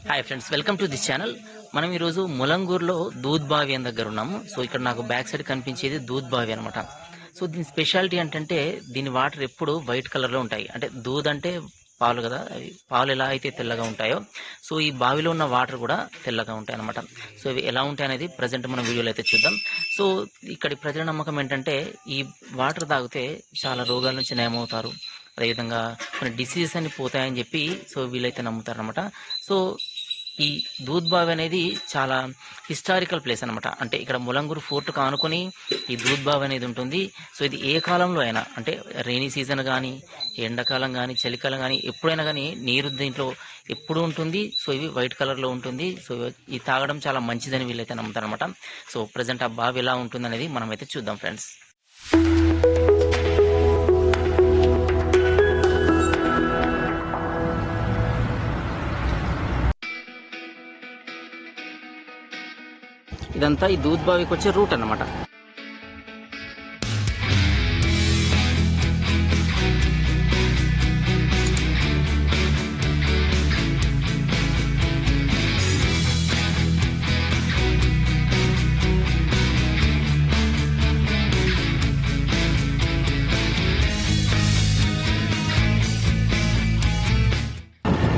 Hi friends, welcome to this channel. మనం ఈరోజు ములంగూరులో దూద్ బావి అని దగ్గర ఉన్నాము. సో ఇక్కడ నాకు బ్యాక్ సైడ్ కనిపించేది దూద్ బావి అనమాట. సో దీని స్పెషాలిటీ ఏంటంటే దీని వాటర్ ఎప్పుడు వైట్ కలర్లో ఉంటాయి. అంటే దూద్ అంటే పాలు కదా, అవి పాలు ఎలా అయితే తెల్లగా ఉంటాయో సో ఈ బావిలో ఉన్న వాటర్ కూడా తెల్లగా ఉంటాయి అనమాట. సో ఇవి ఎలా ఉంటాయి అనేది ప్రజెంట్ మనం వీడియోలో అయితే చూద్దాం. సో ఇక్కడి ప్రజల నమ్మకం ఏంటంటే ఈ వాటర్ తాగితే చాలా రోగాల నుంచి నయమవుతారు, అదేవిధంగా కొన్ని డిసీజెస్ అన్ని పోతాయని చెప్పి సో వీళ్ళైతే నమ్ముతారు అనమాట. సో ఈ దూద్ బావి అనేది చాలా హిస్టారికల్ ప్లేస్ అనమాట. అంటే ఇక్కడ ములంగూరు ఫోర్ట్ కానుకొని ఈ దూద్ బావి అనేది ఉంటుంది. సో ఇది ఏ కాలంలో అయినా, అంటే రెయినీ సీజన్ కానీ, ఎండాకాలం కానీ, చలికాలం కానీ, ఎప్పుడైనా కానీ నీరు దీంట్లో ఎప్పుడు ఉంటుంది. సో ఇవి వైట్ కలర్లో ఉంటుంది. సో ఇది తాగడం చాలా మంచిదని వీళ్ళైతే నమ్ముతారు అనమాట. సో ప్రజెంట్ ఆ బావి ఎలా ఉంటుంది అనేది మనమైతే చూద్దాం ఫ్రెండ్స్. ఇదంతా ఈ దూద్ బావికి వచ్చే రూట్ అన్నమాట.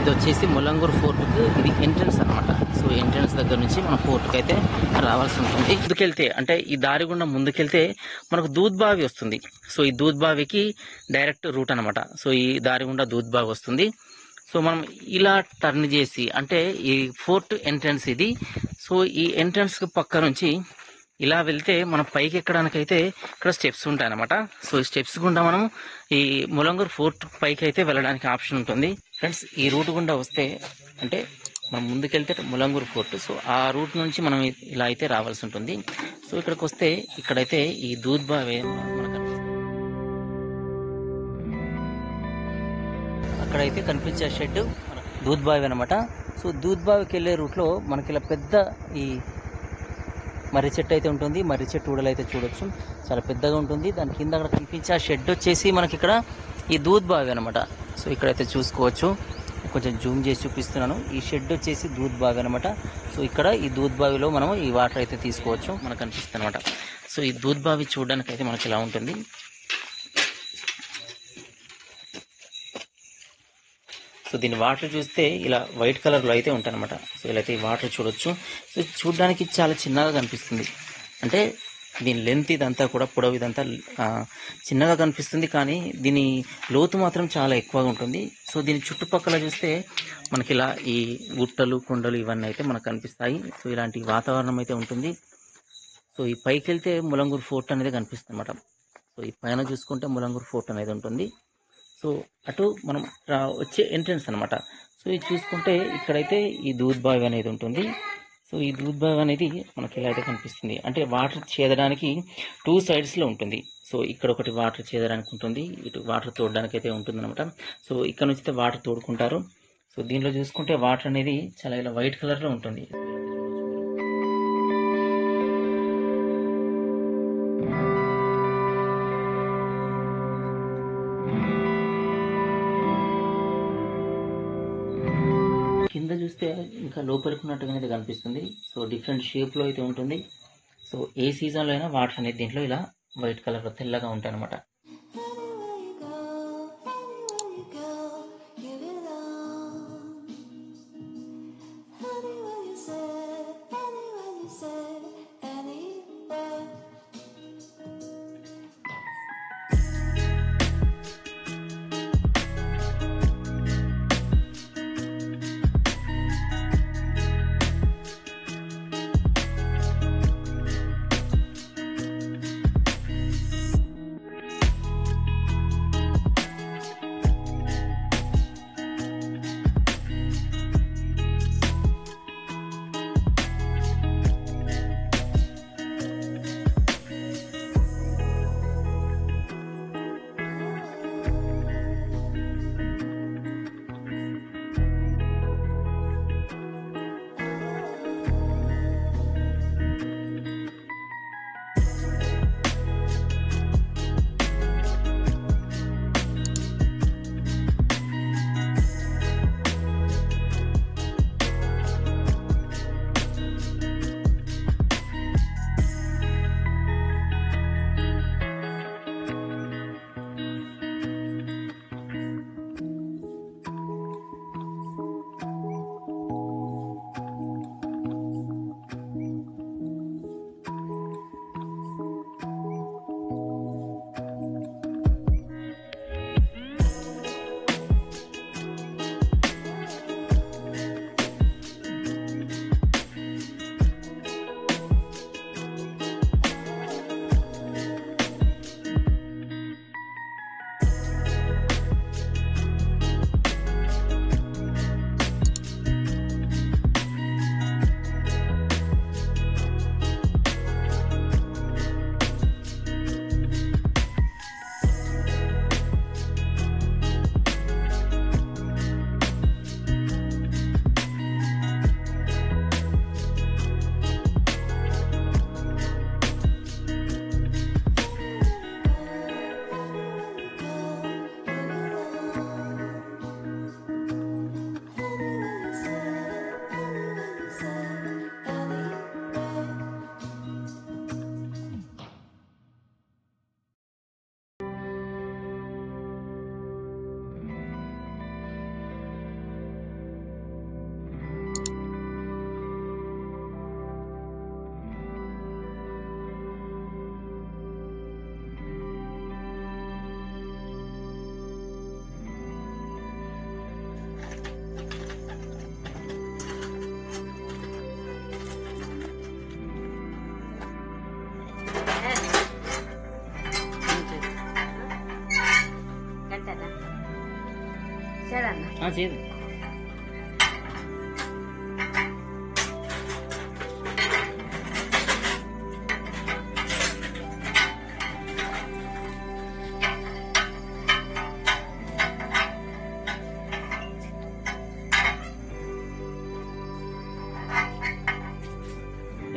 ఇది వచ్చేసి ములంగూరు ఫోర్ట్కు ఇది ఎంట్రన్స్ అనమాట. సో ఎంట్రన్స్ దగ్గర నుంచి మనం ఫోర్ట్కి అయితే రావాల్సి ఉంటుంది. ముందుకెళ్తే అంటే ఈ దారి గుండా ముందుకెళ్తే మనకు దూద్ బావి వస్తుంది. సో ఈ దూద్ బావికి డైరెక్ట్ రూట్ అనమాట. సో ఈ దారి గుండా దూద్ బావి వస్తుంది. సో మనం ఇలా టర్న్ చేసి, అంటే ఈ ఫోర్ట్ ఎంట్రన్స్ ఇది. సో ఈ ఎంట్రన్స్ పక్క నుంచి ఇలా వెళ్తే మనం పైకి ఎక్కడానికైతే ఇక్కడ స్టెప్స్ ఉంటాయి అనమాట. సో ఈ స్టెప్స్ గుండా మనం ఈ ములంగూరు ఫోర్ట్ పైకి అయితే వెళ్ళడానికి ఆప్షన్ ఉంటుంది ఫ్రెండ్స్. ఈ రూట్ గుండా వస్తే అంటే మనం ముందుకెళ్తే ములంగూరు ఫోర్ట్, సో ఆ రూట్ నుంచి మనం ఇలా అయితే రావాల్సి ఉంటుంది. సో ఇక్కడికి వస్తే ఇక్కడైతే ఈ దూద్ బావి మనకు అక్కడైతే కనిపించే షెడ్ దూద్ బావి అనమాట. సో దూద్ బావికి వెళ్ళే రూట్లో మనకి ఇలా పెద్ద ఈ మర్రి చెట్టు అయితే ఉంటుంది. మర్రి చెట్టు ఊడలు అయితే చూడొచ్చు, చాలా పెద్దగా ఉంటుంది. దాని కింద అక్కడ కనిపించే ఆ షెడ్ వచ్చేసి మనకి ఇక్కడ ఈ దూద్ బావి అనమాట. సో ఇక్కడైతే చూసుకోవచ్చు, కొంచెం జూమ్ చేసి చూపిస్తున్నాను. ఈ షెడ్ వచ్చేసి దూద్ బావి అనమాట. సో ఇక్కడ ఈ దూద్ బావిలో మనం ఈ వాటర్ అయితే తీసుకోవచ్చు, మనకు అనిపిస్తుంది అనమాట. సో ఈ దూద్ బావి చూడడానికి అయితే మనకి ఇలా ఉంటుంది. సో దీని వాటర్ చూస్తే ఇలా వైట్ కలర్లో అయితే ఉంటాయి అనమాట. సో ఇలా అయితే ఈ వాటర్ చూడొచ్చు. సో చూడడానికి చాలా చిన్నగా కనిపిస్తుంది. అంటే దీని లెంత్ ఇదంతా కూడా, పొడవు ఇదంతా చిన్నగా కనిపిస్తుంది, కానీ దీని లోతు మాత్రం చాలా ఎక్కువగా ఉంటుంది. సో దీని చుట్టుపక్కల చూస్తే మనకి ఇలా ఈ గుట్టలు, కొండలు ఇవన్నీ అయితే మనకు కనిపిస్తాయి. సో ఇలాంటి వాతావరణం అయితే ఉంటుంది. సో ఈ పైకి వెళ్తే ములంగూరు ఫోర్ట్ అనేది కనిపిస్తుంది అనమాట. సో ఈ పైన చూసుకుంటే ములంగూరు ఫోర్ట్ అనేది ఉంటుంది. సో అటు మనం వచ్చే ఎంట్రన్స్ అనమాట. సో ఇది చూసుకుంటే ఇక్కడైతే ఈ దూద్ బావి అనేది ఉంటుంది. సో ఈ దూద్ బావి అనేది మనకి ఇలా అయితే కనిపిస్తుంది. అంటే వాటర్ చేదడానికి 2 సైడ్స్లో ఉంటుంది. సో ఇక్కడ ఒకటి వాటర్ చేదడానికి ఉంటుంది, ఇటు వాటర్ తోడడానికి అయితే ఉంటుంది అనమాట. సో ఇక్కడ నుంచి అయితే వాటర్ తోడుకుంటారు. సో దీనిలో చూసుకుంటే వాటర్ అనేది చాలా ఇలా వైట్ కలర్లో ఉంటుంది. కింద చూస్తే ఇంకా లోపలికి ఉన్నట్టుగా అయితే కనిపిస్తుంది. సో డిఫరెంట్ షేప్లో అయితే ఉంటుంది. సో ఏ సీజన్లో అయినా వాటర్ అనేది దీంట్లో ఇలా వైట్ కలర్లో తెల్లగా ఉంటాయి అనమాట. చేయదు.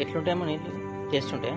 ఎట్లుంటాయమ్మా నీళ్ళు? టేస్ట్ ఉంటాయా?